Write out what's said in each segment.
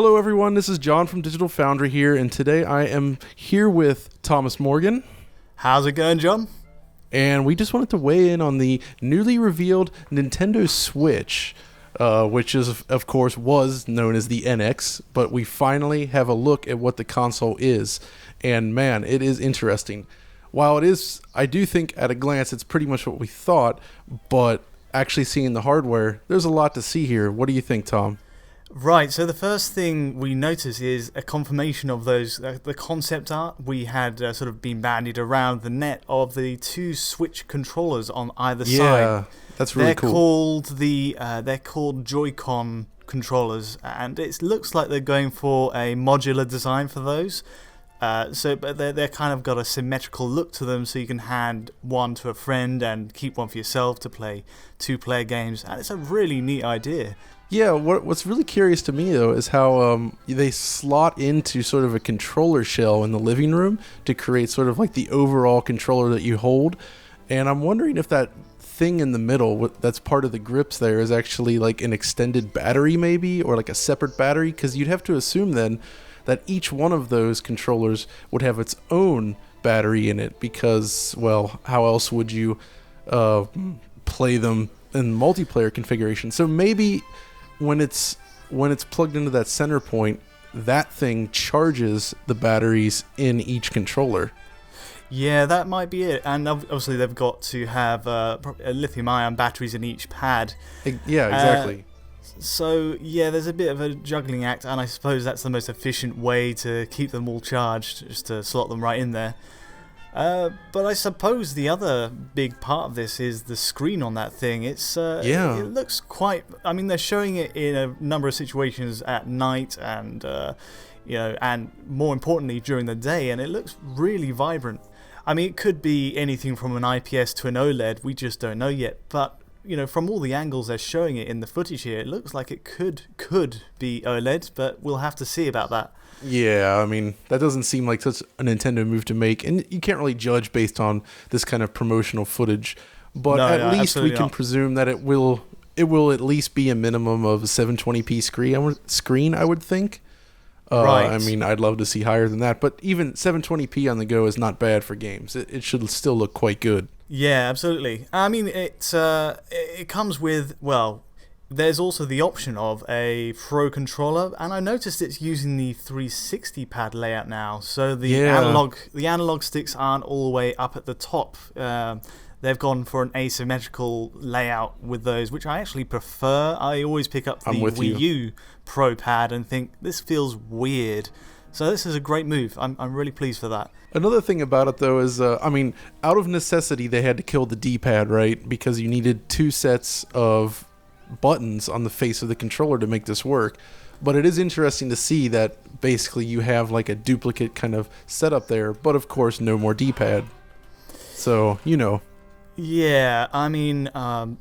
Hello, everyone. This is John from Digital Foundry here, and today I am here with Thomas Morgan. How's it going, John? And we just wanted to weigh in on the newly revealed Nintendo Switch, which is, of course, was known as the NX, but we finally have a look at what the console is. And man, it is interesting. While it is, I do think at a glance it's pretty much what we thought, but actually seeing the hardware, there's a lot to see here. What do you think, Tom? Right, so the first thing we notice is a confirmation of those, the concept art we had sort of been bandied around the net of the two Switch controllers on either side. Yeah, that's really cool. They're called Joy-Con controllers, and it looks like they're going for a modular design for those. But they're kind of got a symmetrical look to them, so you can hand one to a friend and keep one for yourself to play two-player games, and it's a really neat idea. Yeah, what's really curious to me, though, is how they slot into sort of a controller shell in the living room to create sort of like the overall controller that you hold. And I'm wondering if that thing in the middle that's part of the grips there is actually like an extended battery maybe, or like a separate battery, because you'd have to assume then that each one of those controllers would have its own battery in it because, well, how else would you play them in multiplayer configuration? So maybe when it's plugged into that center point, that thing charges the batteries in each controller. Yeah, that might be it. And obviously they've got to have lithium-ion batteries in each pad. Yeah, exactly. So, yeah, there's a bit of a juggling act, and I suppose that's the most efficient way to keep them all charged, just to slot them right in there. But I suppose the other big part of this is the screen on that thing. It looks quite... I mean, they're showing it in a number of situations at night and, and more importantly during the day, and it looks really vibrant. I mean, it could be anything from an IPS to an OLED, we just don't know yet, but from all the angles they're showing it in the footage here, it looks like it could be OLED, but we'll have to see about that. Yeah, I mean, that doesn't seem like such a Nintendo move to make, and you can't really judge based on this kind of promotional footage, but at least we can presume that it will at least be a minimum of a 720p screen, I would think. Right. I mean, I'd love to see higher than that, but even 720p on the go is not bad for games. It should still look quite good. Yeah, absolutely. I mean, it comes with, well, there's also the option of a Pro controller, and I noticed it's using the 360 pad layout now. So the analog sticks aren't all the way up at the top. They've gone for an asymmetrical layout with those, which I actually prefer. I always pick up the Wii U Pro pad and think this feels weird. So this is a great move. I'm really pleased for that. Another thing about it, though, is, I mean, out of necessity, they had to kill the D-pad, right? Because you needed two sets of buttons on the face of the controller to make this work. But it is interesting to see that basically you have like a duplicate kind of setup there, but of course no more D-pad. So, Yeah, I mean, to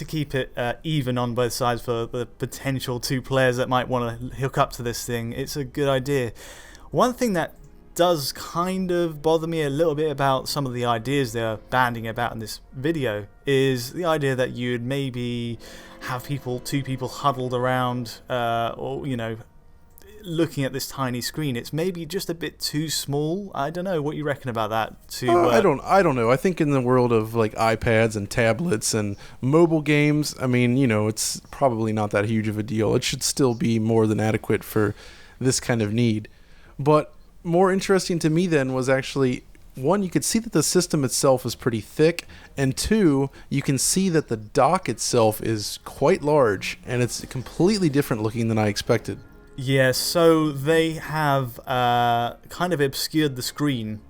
keep it even on both sides for the potential two players that might want to hook up to this thing, it's a good idea. One thing that does kind of bother me a little bit about some of the ideas they're banding about in this video is the idea that you'd maybe have two people huddled around, or looking at this tiny screen. It's maybe just a bit too small. I don't know what you reckon about that. I don't know. I think in the world of like iPads and tablets and mobile games, I mean, it's probably not that huge of a deal. It should still be more than adequate for this kind of need. But more interesting to me then was actually, one, you could see that the system itself is pretty thick, and two, you can see that the dock itself is quite large, and it's completely different looking than I expected. Yeah, so they have kind of obscured the screen,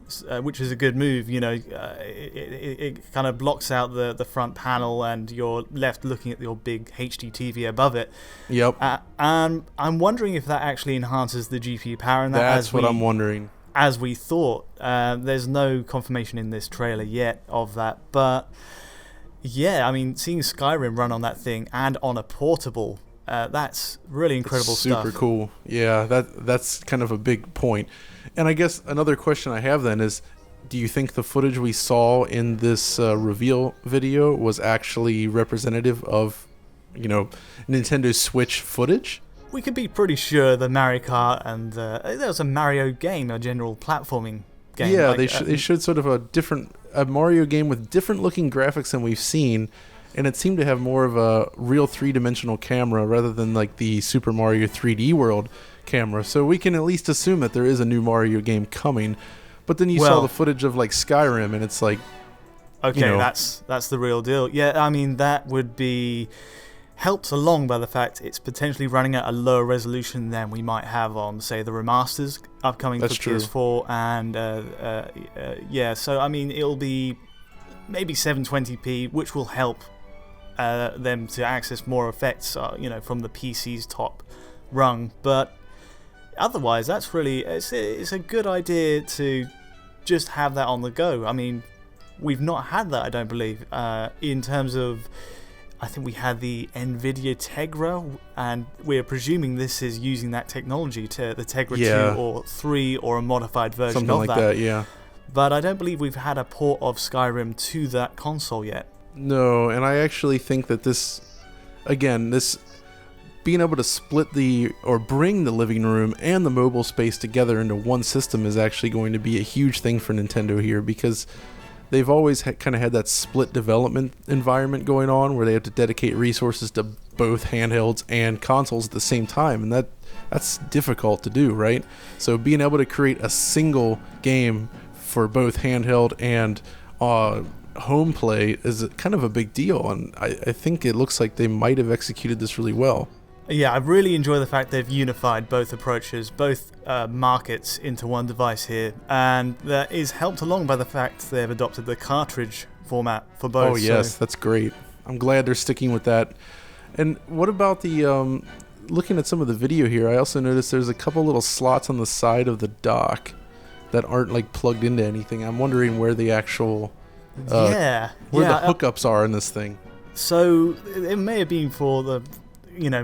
which is a good move. It kind of blocks out the front panel, and you're left looking at your big HD TV above it. Yep. And I'm wondering if that actually enhances the GPU power. And that's what I'm wondering. As we thought. There's no confirmation in this trailer yet of that, but yeah, I mean, seeing Skyrim run on that thing and on a portable. That's really incredible stuff. Super cool. Yeah, that's kind of a big point. And I guess another question I have then is, do you think the footage we saw in this reveal video was actually representative of, Nintendo Switch footage? we could be pretty sure the Mario Kart and there was a Mario game, a general platforming game. Yeah, like, they showed sort of a Mario game with different looking graphics than we've seen, and it seemed to have more of a real 3-dimensional camera rather than like the Super Mario 3D World camera. So we can at least assume that there is a new Mario game coming. But then you saw the footage of like Skyrim, and it's like, okay, that's the real deal. Yeah, I mean that would be helped along by the fact it's potentially running at a lower resolution than we might have on, say, the remasters upcoming for PS4, and yeah, so I mean it'll be maybe 720p, which will help them to access more effects, from the PC's top rung. But otherwise, that's really it's a good idea to just have that on the go. I mean, we've not had that, I don't believe, in terms of. I think we had the NVIDIA Tegra, and we're presuming this is using that technology, to the Tegra 2 or 3 or a modified version something of like that. Yeah. But I don't believe we've had a port of Skyrim to that console yet. No, and I actually think that this being able to split or bring the living room and the mobile space together into one system is actually going to be a huge thing for Nintendo here, because they've always kind of had that split development environment going on where they have to dedicate resources to both handhelds and consoles at the same time, and that's difficult to do, right? So being able to create a single game for both handheld and home play is kind of a big deal, and I think it looks like they might have executed this really well. Yeah, I really enjoy the fact they've unified both approaches, both markets into one device here, and that is helped along by the fact they've adopted the cartridge format for both. Oh yes, that's great. I'm glad they're sticking with that. And what about the looking at some of the video here, I also noticed there's a couple little slots on the side of the dock that aren't like plugged into anything. I'm wondering where the actual the hookups are in this thing. So it may have been for the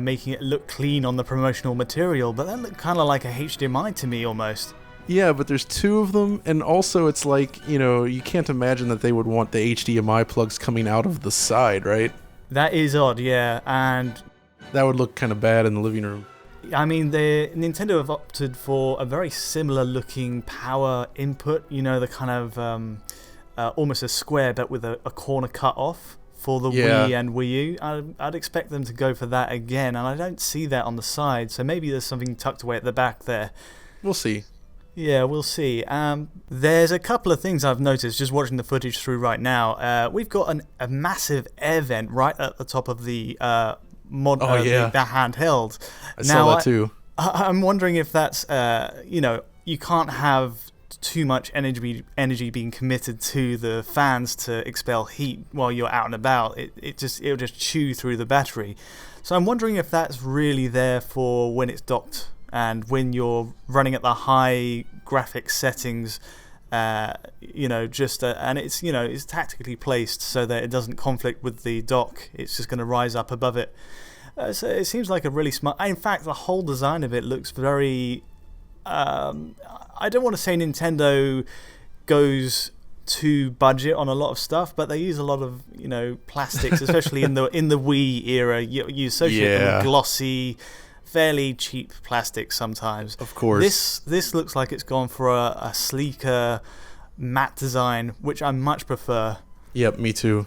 making it look clean on the promotional material, but that looked kind of like a HDMI to me almost. Yeah, but there's two of them, and also it's like, you can't imagine that they would want the HDMI plugs coming out of the side, right? That is odd, yeah, and that would look kind of bad in the living room. I mean, Nintendo have opted for a very similar looking power input, the kind of almost a square but with a corner cut off for the Wii and Wii U. I'd expect them to go for that again, and I don't see that on the side, so maybe there's something tucked away at the back there. We'll see. Yeah, we'll see. There's a couple of things I've noticed just watching the footage through right now. We've got a massive air vent right at the top of the the handheld. I saw that too. I'm wondering if that's, you can't have too much energy being committed to the fans to expel heat while you're out and about. It'll just chew through the battery. So I'm wondering if that's really there for when it's docked and when you're running at the high graphics settings, and it's tactically placed so that it doesn't conflict with the dock. It's just going to rise up above it. So it seems like a really smart. In fact, the whole design of it looks very. I don't want to say Nintendo goes to budget on a lot of stuff, but they use a lot of plastics, especially in the Wii era. You associate them with glossy, fairly cheap plastics sometimes. Of course, this looks like it's gone for a sleeker matte design, which I much prefer. Yep, me too.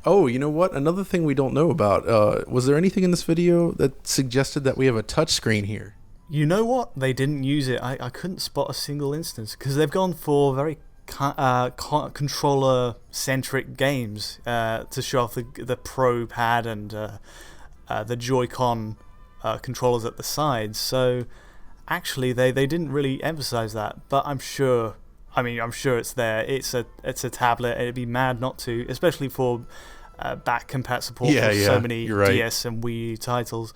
Oh, you know what? Another thing we don't know about. Was there anything in this video that suggested that we have a touchscreen here? You know what? They didn't use it. I couldn't spot a single instance because they've gone for very controller-centric games to show off the Pro Pad and the Joy-Con controllers at the sides. So actually, they didn't really emphasize that. But I'm sure it's there. It's a tablet. It'd be mad not to, especially for back compat support for so many DS and Wii U titles.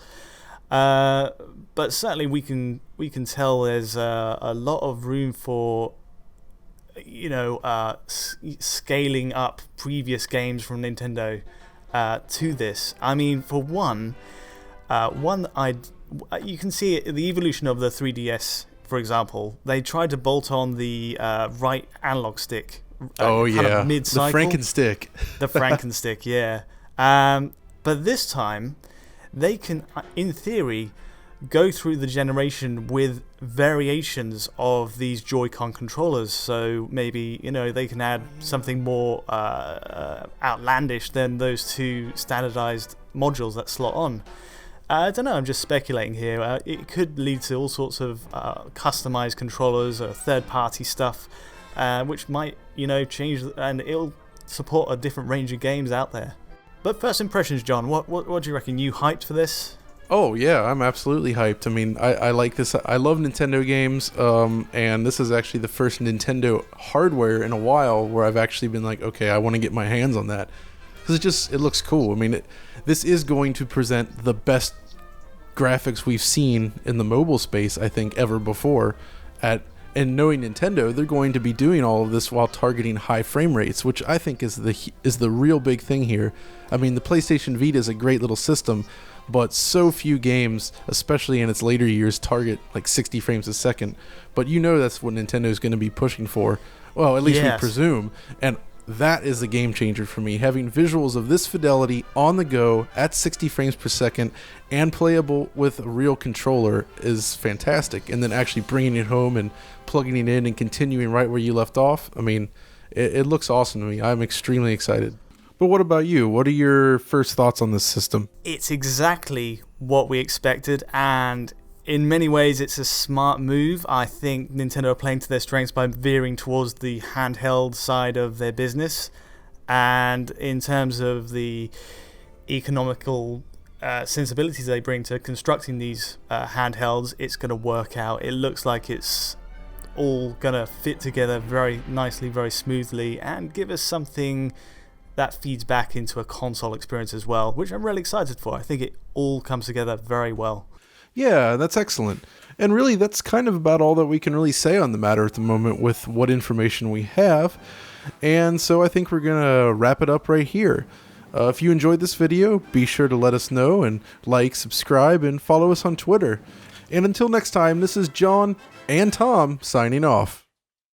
But certainly we can tell there's a lot of room for scaling up previous games from Nintendo to this. I mean, for one you can see the evolution of the 3DS. For example, they tried to bolt on the right analog stick. Mid-cycle. The Frankenstick. The Frankenstick, yeah. But this time, they can, in theory, go through the generation with variations of these Joy-Con controllers. So maybe, they can add something more outlandish than those two standardized modules that slot on. I don't know, I'm just speculating here. It could lead to all sorts of customized controllers or third-party stuff, which might, change, and it'll support a different range of games out there. But first impressions, John, what do you reckon? You hyped for this? Oh yeah, I'm absolutely hyped. I mean, I like this. I love Nintendo games, and this is actually the first Nintendo hardware in a while where I've actually been like, okay, I want to get my hands on that. Because it looks cool. I mean, this is going to present the best graphics we've seen in the mobile space, I think, ever before. And knowing Nintendo, they're going to be doing all of this while targeting high frame rates, which I think is the real big thing here. I mean, the PlayStation Vita is a great little system, but so few games, especially in its later years, target like 60 frames a second. But that's what Nintendo is going to be pushing for. Well, at least we presume. And that is a game changer for me. Having visuals of this fidelity on the go at 60 frames per second and playable with a real controller is fantastic. And then actually bringing it home and plugging it in and continuing right where you left off. I mean, it looks awesome to me. I'm extremely excited. But what about you? What are your first thoughts on this system? It's exactly what we expected, and in many ways it's a smart move. I think Nintendo are playing to their strengths by veering towards the handheld side of their business, and in terms of the economical sensibilities they bring to constructing these handhelds, it's going to work out. It looks like it's all going to fit together very nicely, very smoothly, and give us something that feeds back into a console experience as well, which I'm really excited for. I think it all comes together very well. Yeah, that's excellent. And really, that's kind of about all that we can really say on the matter at the moment with what information we have. And so I think we're going to wrap it up right here. If you enjoyed this video, be sure to let us know and like, subscribe, and follow us on Twitter. And until next time, this is John and Tom signing off.